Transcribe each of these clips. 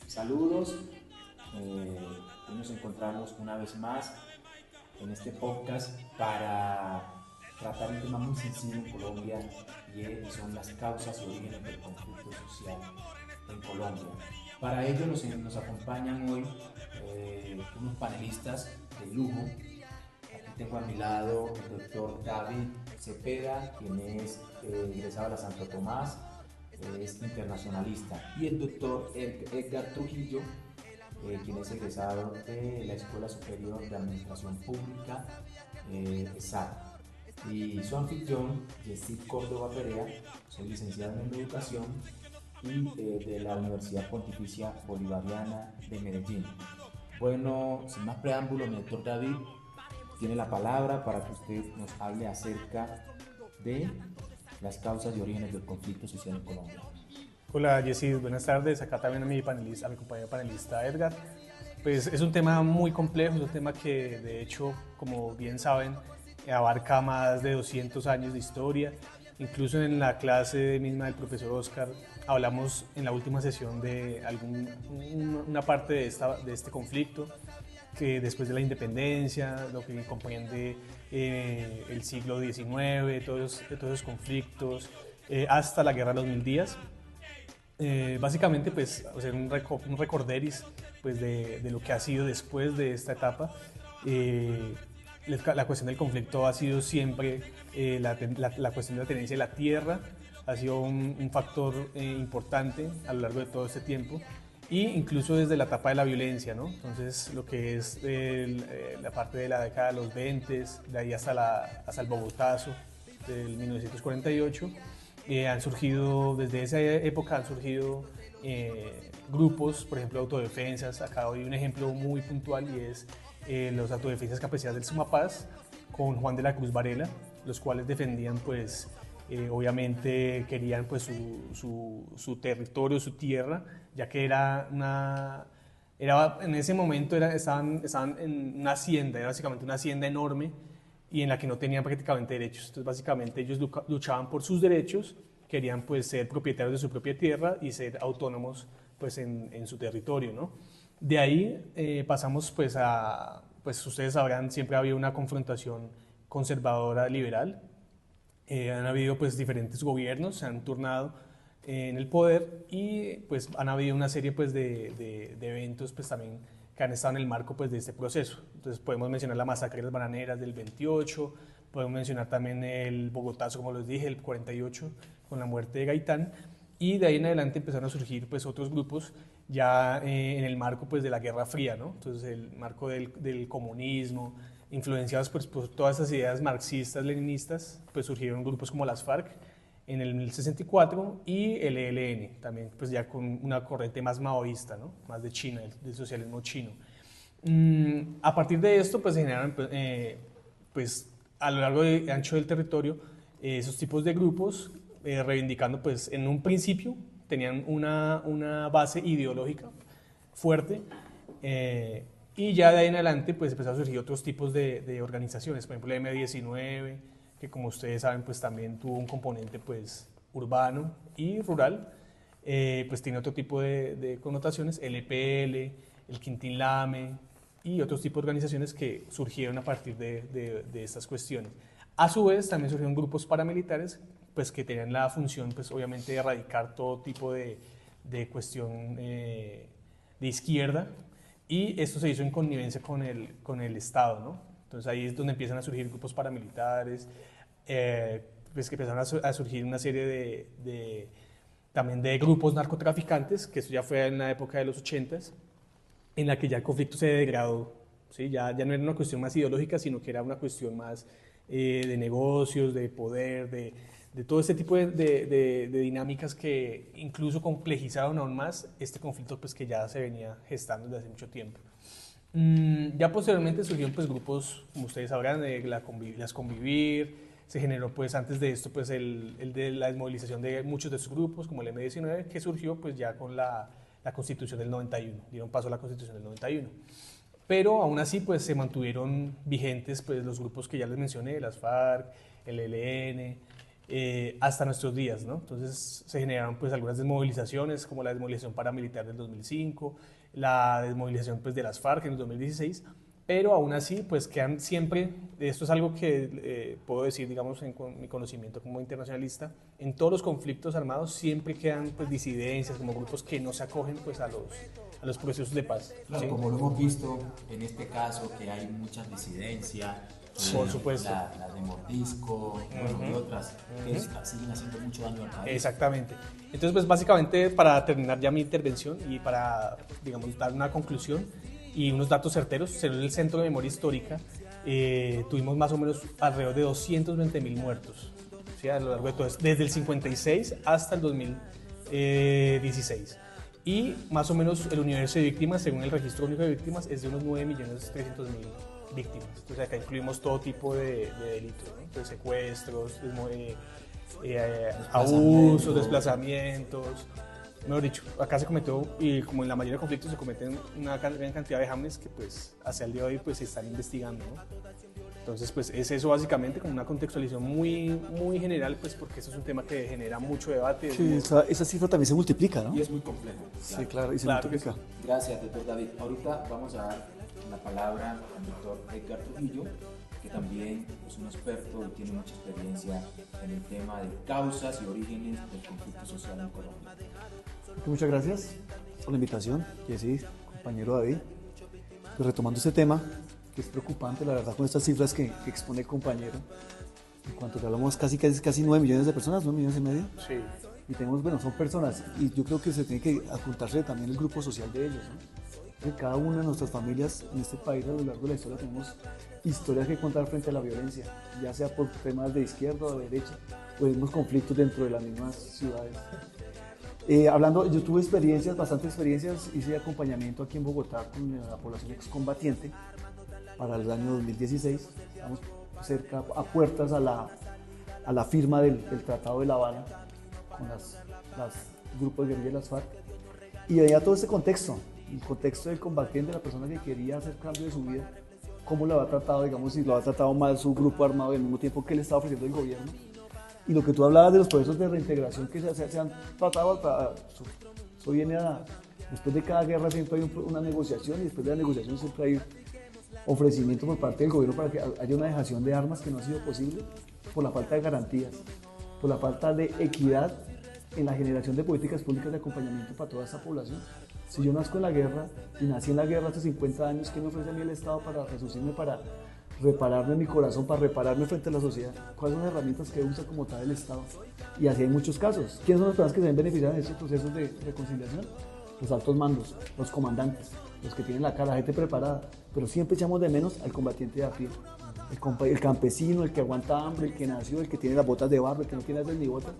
Saludos, hoy nos encontramos una vez más en este podcast para tratar un tema muy sensible en Colombia y son las causas y orígenes del conflicto social en Colombia. Para ello nos acompañan hoy unos panelistas de lujo. Aquí tengo a mi lado el doctor David Cepeda, quien es egresado de la Santo Tomás, es internacionalista, y el doctor Edgar Trujillo, quien es egresado de la Escuela Superior de Administración Pública, ESAP. Y su anfitrión, Yesid Córdoba Perea, soy licenciado en Educación y de la Universidad Pontificia Bolivariana de Medellín. Bueno, sin más preámbulo, mi doctor David tiene la palabra para que usted nos hable acerca de las causas y orígenes del conflicto social en Colombia. Hola Jessy, buenas tardes. Acá también a mi panelista, a mi compañero panelista Edgar. Pues es un tema muy complejo, es un tema que de hecho, como bien saben, abarca más de 200 años de historia. Incluso en la clase misma del profesor Oscar hablamos en la última sesión de una parte de este conflicto, que después de la independencia, lo que comprende el siglo XIX, todos esos conflictos, hasta la guerra de los 1000 días. Básicamente, pues, o sea, un recorderis pues, de lo que ha sido después de esta etapa. La cuestión del conflicto ha sido siempre la cuestión de la tenencia de la tierra, ha sido un factor importante a lo largo de todo este tiempo, e incluso desde la etapa de la violencia, ¿no? Entonces, lo que es la parte de la década de los 20, de ahí hasta el Bogotazo del 1948. Han surgido, desde esa época han surgido grupos, por ejemplo, autodefensas. Acá doy un ejemplo muy puntual y es los autodefensas campesinas del Sumapaz con Juan de la Cruz Varela, los cuales defendían, pues, obviamente querían pues su territorio, su tierra, ya que en ese momento estaban en una hacienda, era básicamente una hacienda enorme y en la que no tenían prácticamente derechos. Entonces, básicamente, ellos luchaban por sus derechos, querían pues ser propietarios de su propia tierra y ser autónomos pues en su territorio, ¿no? De ahí pasamos pues ustedes sabrán, siempre ha habido una confrontación conservadora liberal. Han habido pues diferentes gobiernos, se han turnado en el poder y pues han habido una serie pues de eventos pues también que han estado en el marco pues de este proceso. Entonces podemos mencionar la masacre de las bananeras del 28, podemos mencionar también el Bogotazo, como les dije, el 48, con la muerte de Gaitán, y de ahí en adelante empezaron a surgir pues otros grupos ya en el marco pues de la Guerra Fría, ¿no? Entonces el marco del comunismo, influenciados pues, por todas esas ideas marxistas, leninistas, pues surgieron grupos como las FARC en el 64 y el ELN, también pues ya con una corriente más maoísta, ¿no? Más de China, del socialismo chino. A partir de esto pues se generaron pues a lo largo y ancho del territorio esos tipos de grupos reivindicando pues en un principio tenían una base ideológica fuerte, y ya de ahí en adelante pues empezaron a surgir otros tipos de organizaciones, por ejemplo el M19, que como ustedes saben pues también tuvo un componente pues urbano y rural, pues tiene otro tipo de connotaciones, el EPL, el Quintín Lame y otros tipos de organizaciones que surgieron a partir de estas cuestiones. A su vez también surgieron grupos paramilitares pues que tenían la función pues obviamente de erradicar todo tipo de cuestión de izquierda, y esto se hizo en connivencia con el Estado, ¿no? Entonces ahí es donde empiezan a surgir grupos paramilitares, pues que empezaron a surgir una serie también de grupos narcotraficantes, que eso ya fue en la época de los 80s, en la que ya el conflicto se degradó, ¿sí? Ya no era una cuestión más ideológica, sino que era una cuestión más de negocios, de poder, de todo este tipo de dinámicas que incluso complejizaron aún más este conflicto pues, que ya se venía gestando desde hace mucho tiempo. Ya posteriormente surgieron pues, grupos, como ustedes sabrán, de las Convivir. Se generó pues antes de esto pues el de la desmovilización de muchos de estos grupos, como el M19, que surgió pues ya con la Constitución del 91, dieron paso a la Constitución del 91. Pero aún así pues se mantuvieron vigentes pues los grupos que ya les mencioné, las FARC, el ELN, hasta nuestros días, ¿no? Entonces se generaron pues algunas desmovilizaciones, como la desmovilización paramilitar del 2005, la desmovilización pues de las FARC en el 2016, pero aún así pues quedan siempre, esto es algo que puedo decir digamos con mi conocimiento como internacionalista, en todos los conflictos armados siempre quedan pues disidencias, como grupos que no se acogen pues a los procesos de paz. Claro, ¿sí? como lo hemos visto en este caso, que hay muchas disidencias, Por supuesto. la de Mordisco y otras que siguen haciendo mucho daño al país. Exactamente. Entonces, pues básicamente para terminar ya mi intervención y para, digamos, dar una conclusión y unos datos certeros, según el Centro de Memoria Histórica, tuvimos más o menos alrededor de 220.000 muertos, ¿sí? A lo largo de todo esto, desde el 56 hasta el 2016. Y más o menos el universo de víctimas, según el Registro Único de Víctimas, es de unos 9.300.000 víctimas. Entonces acá incluimos todo tipo de delitos, ¿no? Entonces, secuestros, abusos, desplazamientos. Mejor dicho, acá se cometió, y como en la mayoría de conflictos se cometen una gran cantidad de vejámenes que pues hacia el día de hoy pues se están investigando, ¿no? Entonces pues es eso básicamente, como una contextualización muy general, pues porque eso es un tema que genera mucho debate. Sí, esa cifra también se multiplica, ¿no? Y es muy complejo. Claro. Sí, claro, y se multiplica. Sí. Gracias, doctor David. Ahorita vamos a dar la palabra al doctor Edgar Trujillo, que también es un experto y tiene mucha experiencia en el tema de causas y orígenes del conflicto social en Colombia. Muchas gracias por la invitación, Jessy, compañero David. Pues retomando este tema, que es preocupante, la verdad, con estas cifras que expone el compañero, en cuanto que hablamos casi 9 millones de personas, 9 millones y medio. Sí. Y tenemos, bueno, son personas, y yo creo que se tiene que apuntarse también el grupo social de ellos, ¿no? De cada una de nuestras familias en este país a lo largo de la historia tenemos historias que contar frente a la violencia, ya sea por temas de izquierda o de derecha, o tenemos conflictos dentro de las mismas ciudades. Hablando, yo tuve bastantes experiencias, hice acompañamiento aquí en Bogotá con la población excombatiente para el año 2016, estamos cerca, a puertas a la firma del Tratado de La Habana con los grupos de guerrilla de las FARC, y veía todo este contexto, el contexto del combatiente, la persona que quería hacer cambio de su vida, cómo lo ha tratado, digamos, si lo ha tratado mal su grupo armado y al mismo tiempo que le estaba ofreciendo el gobierno. Y lo que tú hablabas de los procesos de reintegración que se han tratado, eso viene después de cada guerra siempre hay una negociación, y después de la negociación siempre hay ofrecimiento por parte del gobierno para que haya una dejación de armas, que no ha sido posible por la falta de garantías, por la falta de equidad en la generación de políticas públicas de acompañamiento para toda esa población. Si yo nazco en la guerra y nací en la guerra hace 50 años, ¿qué me ofrece a mí el Estado para resucitarme, para repararme mi corazón, para repararme frente a la sociedad? ¿Cuáles son las herramientas que usa como tal el Estado? Y así hay muchos casos. ¿Quiénes son las personas que se ven beneficiadas de estos procesos de reconciliación? Los altos mandos, los comandantes, los que tienen la gente preparada, pero siempre echamos de menos al combatiente de a pie. El campesino, el que aguanta hambre, el que nació, el que tiene las botas de barro, el que no tiene armas ni botas,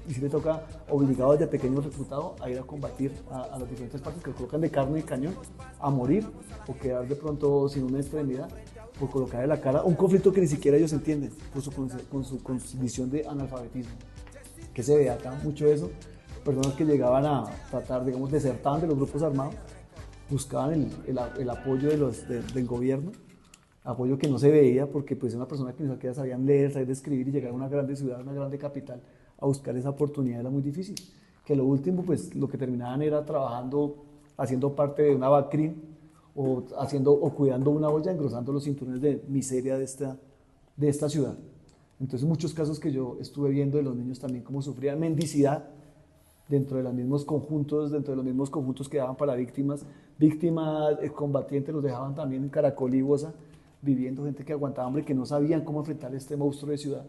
y si le toca obligado desde pequeño reclutado a ir a combatir a las diferentes partes que lo colocan de carne y cañón, a morir o quedar de pronto sin una extremidad por colocar en la cara un conflicto que ni siquiera ellos entienden por con su condición de analfabetismo. ¿Qué se ve acá? Mucho eso. Personas que llegaban a tratar, digamos, desertaban de los grupos armados, buscaban el apoyo del gobierno, apoyo que no se veía porque pues una persona que ni siquiera sabían leer, saber escribir y llegar a una grande ciudad, a una grande capital a buscar esa oportunidad era muy difícil. Que lo último pues lo que terminaban era trabajando, haciendo parte de una BACRIM o cuidando una olla, engrosando los cinturones de miseria de esta ciudad. Entonces muchos casos que yo estuve viendo de los niños también cómo sufrían mendicidad dentro de los mismos conjuntos que daban para víctimas combatientes, los dejaban también en Caracol y Bosa, viviendo, gente que aguantaba hambre, que no sabían cómo enfrentar este monstruo de ciudad,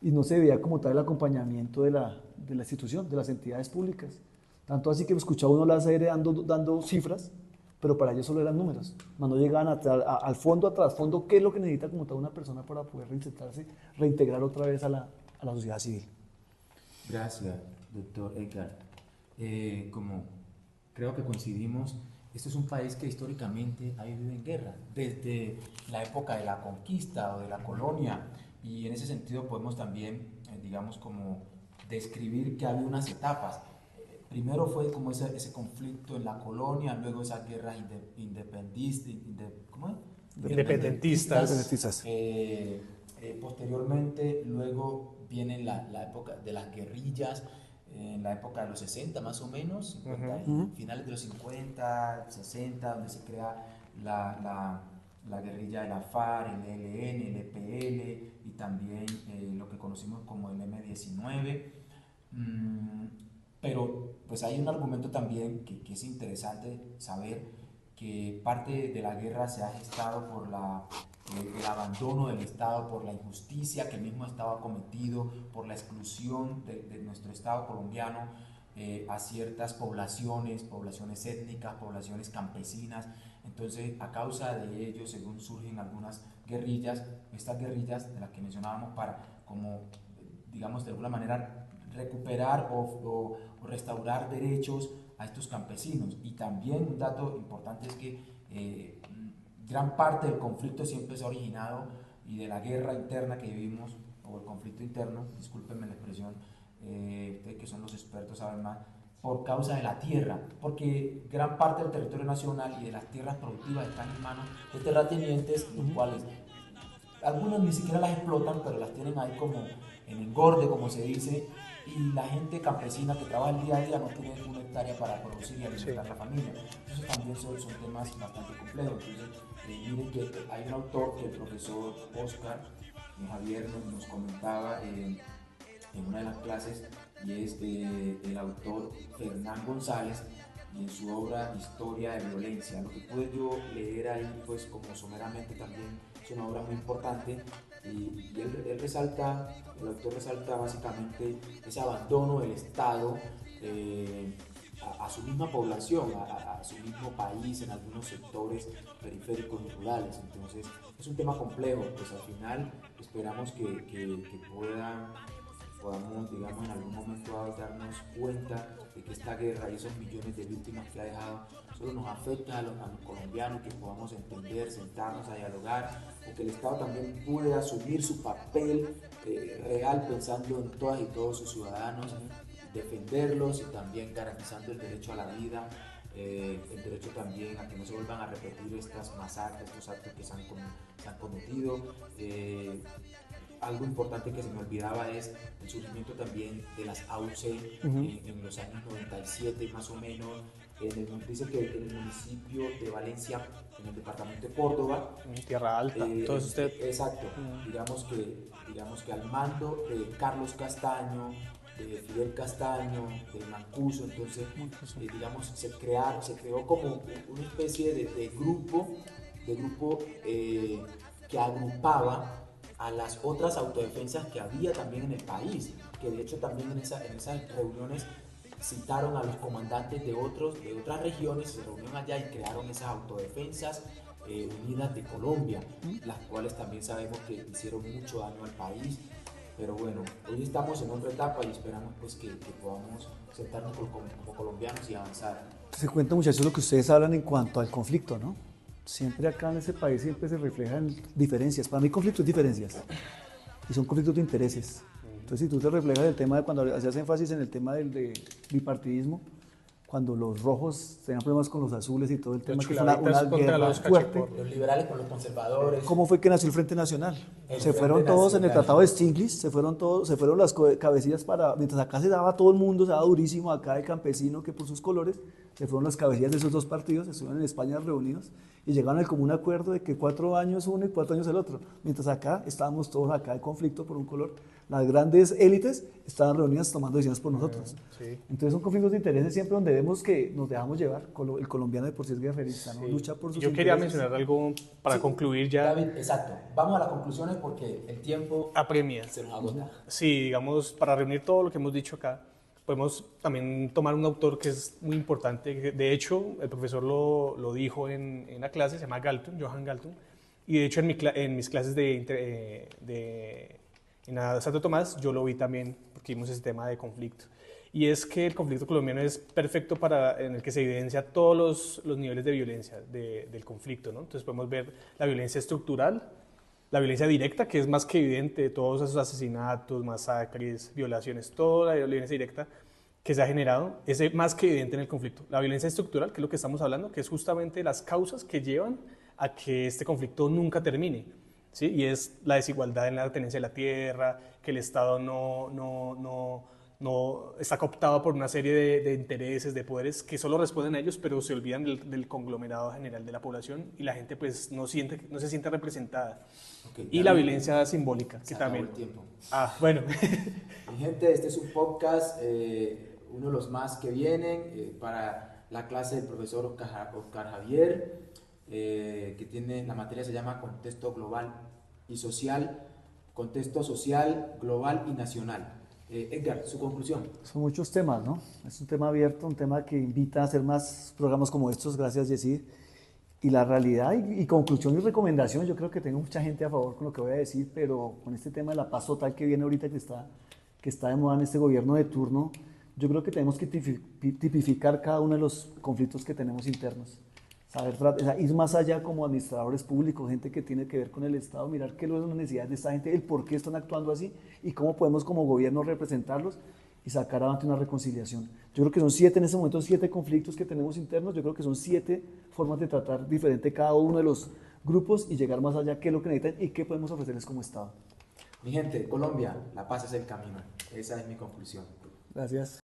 y no se veía como tal el acompañamiento de la institución, de las entidades públicas. Tanto así que escuchaba uno las AR dando cifras, pero para ellos solo eran números, no llegaban al fondo, a trasfondo, qué es lo que necesita como tal una persona para poder reintegrar otra vez a la sociedad civil. Gracias, doctor Edgar. Como creo que coincidimos, este es un país que históricamente ha vivido en guerra, desde la época de la conquista o de la colonia, y en ese sentido podemos también, digamos, como describir que había unas etapas. Primero fue como ese conflicto en la colonia, luego esas guerras independentistas. Independentistas. Posteriormente, luego viene la época de las guerrillas, en la época de los 60 más o menos, finales de los 50, 60, donde se crea la guerrilla de la FARC, el ELN, el EPL y también lo que conocimos como el M-19. Pero pues hay un argumento también que es interesante saber que parte de la guerra se ha gestado por el abandono del Estado, por la injusticia que el mismo Estado ha cometido, por la exclusión de nuestro Estado colombiano a ciertas poblaciones étnicas, poblaciones campesinas. Entonces, a causa de ello, según surgen algunas guerrillas, estas guerrillas de las que mencionábamos para, como, digamos, de alguna manera recuperar o restaurar derechos a estos campesinos. Y también un dato importante es que gran parte del conflicto siempre se ha originado y de la guerra interna que vivimos, o el conflicto interno, discúlpenme la expresión, ustedes que son los expertos saben más, por causa de la tierra, porque gran parte del territorio nacional y de las tierras productivas están en manos de terratenientes, los cuales algunos ni siquiera las explotan, pero las tienen ahí como en engorde, como se dice, y la gente campesina que trabaja el día a día no tiene una hectárea para producir y alimentar a la familia. Entonces también son temas bastante complejos. Entonces, miren que hay un autor que el profesor Oscar Javier nos comentaba en una de las clases, y es el autor Fernán González, y en su obra Historia de Violencia. Lo que pude yo leer ahí, pues como someramente, también es una obra muy importante, y el autor resalta básicamente ese abandono del Estado a su misma población, a su mismo país, en algunos sectores periféricos y rurales. Entonces es un tema complejo, pues al final esperamos que podamos, digamos, en algún momento darnos cuenta de que esta guerra y esos millones de víctimas que ha dejado solo nos afecta a los colombianos, que podamos entender, sentarnos a dialogar, o que el Estado también pueda asumir su papel real, pensando en todas y todos sus ciudadanos, defenderlos y también garantizando el derecho a la vida, el derecho también a que no se vuelvan a repetir estas masacres, estos actos que se han cometido. Algo importante que se me olvidaba es el surgimiento también de las AUC en los años 97 más o menos. Dice que en el municipio de Valencia, en el departamento de Córdoba, Tierra Alta, todo eso usted. Exacto, digamos que al mando de Carlos Castaño, de Fidel Castaño, de Mancuso, entonces digamos se creó como una especie de grupo que agrupaba a las otras autodefensas que había también en el país, que de hecho también en esas reuniones citaron a los comandantes de otras regiones, se reunieron allá y crearon esas autodefensas unidas de Colombia, las cuales también sabemos que hicieron mucho daño al país. Pero bueno, hoy estamos en otra etapa y esperamos pues que podamos sentarnos como colombianos y avanzar. Se cuenta, muchachos, lo que ustedes hablan en cuanto al conflicto, ¿no? Siempre acá en ese país siempre se reflejan diferencias. Para mí conflicto es diferencias y son conflictos de intereses. Entonces, si tú te reflejas el tema de cuando hacías énfasis en el tema del bipartidismo, cuando los rojos tenían problemas con los azules y todo el tema, que fue una guerra fuerte. Los liberales con los conservadores. ¿Cómo fue que nació el Frente Nacional? Se fueron todos en el Tratado de Stiglitz, se fueron las cabecillas mientras acá se daba todo el mundo, se daba durísimo acá el campesino que por sus colores, se fueron las cabecillas de esos dos partidos, estuvieron en España reunidos y llegaron al común acuerdo de que 4 años uno y 4 años el otro. Mientras acá estábamos todos acá en conflicto por un color, las grandes élites estaban reunidas tomando decisiones por nosotros. Sí. Entonces son conflictos de intereses siempre donde vemos que nos dejamos llevar. El colombiano de por sí es guerrerista, ¿no? Lucha por sus intereses. Yo quería mencionar algo para concluir ya. David, exacto. Vamos a las conclusiones porque el tiempo apremia. Se nos agota. Sí, digamos, para reunir todo lo que hemos dicho acá, podemos también tomar un autor que es muy importante. De hecho, el profesor lo dijo en la clase, se llama Galton, Johan Galton. Y de hecho en mis clases en Santo Tomás yo lo vi también porque vimos ese tema de conflicto. Y es que el conflicto colombiano es perfecto en el que se evidencia todos los niveles de violencia del conflicto, ¿no? Entonces podemos ver la violencia estructural, la violencia directa, que es más que evidente, todos esos asesinatos, masacres, violaciones, toda la violencia directa que se ha generado, es más que evidente en el conflicto. La violencia estructural, que es lo que estamos hablando, que es justamente las causas que llevan a que este conflicto nunca termine. ¿sí? Y es la desigualdad en la tenencia de la tierra, que el Estado no está cooptado por una serie de intereses, de poderes que solo responden a ellos, pero se olvidan del conglomerado general de la población y la gente pues no se siente representada. Okay, y la violencia simbólica, que también... El tiempo. Bueno. Mi gente, este es un podcast, uno de los más que vienen para la clase del profesor Oscar Javier, que tiene, la materia se llama Contexto Global y Social, Contexto Social, Global y Nacional. Edgar, su conclusión. Son muchos temas, ¿no? Es un tema abierto, un tema que invita a hacer más programas como estos, gracias Jessy. Y la realidad y conclusión y recomendación, yo creo que tengo mucha gente a favor con lo que voy a decir, pero con este tema de la paz total que viene ahorita, que está de moda en este gobierno de turno, yo creo que tenemos que tipificar cada uno de los conflictos que tenemos internos. Saber ir más allá como administradores públicos, gente que tiene que ver con el Estado, mirar qué es la necesidad de esta gente, el por qué están actuando así y cómo podemos como gobierno representarlos y sacar adelante una reconciliación. Yo creo que son 7 en este momento, 7 conflictos que tenemos internos, yo creo que son 7 formas de tratar diferente cada uno de los grupos y llegar más allá, qué es lo que necesitan y qué podemos ofrecerles como Estado. Mi gente, Colombia, la paz es el camino. Esa es mi conclusión. Gracias.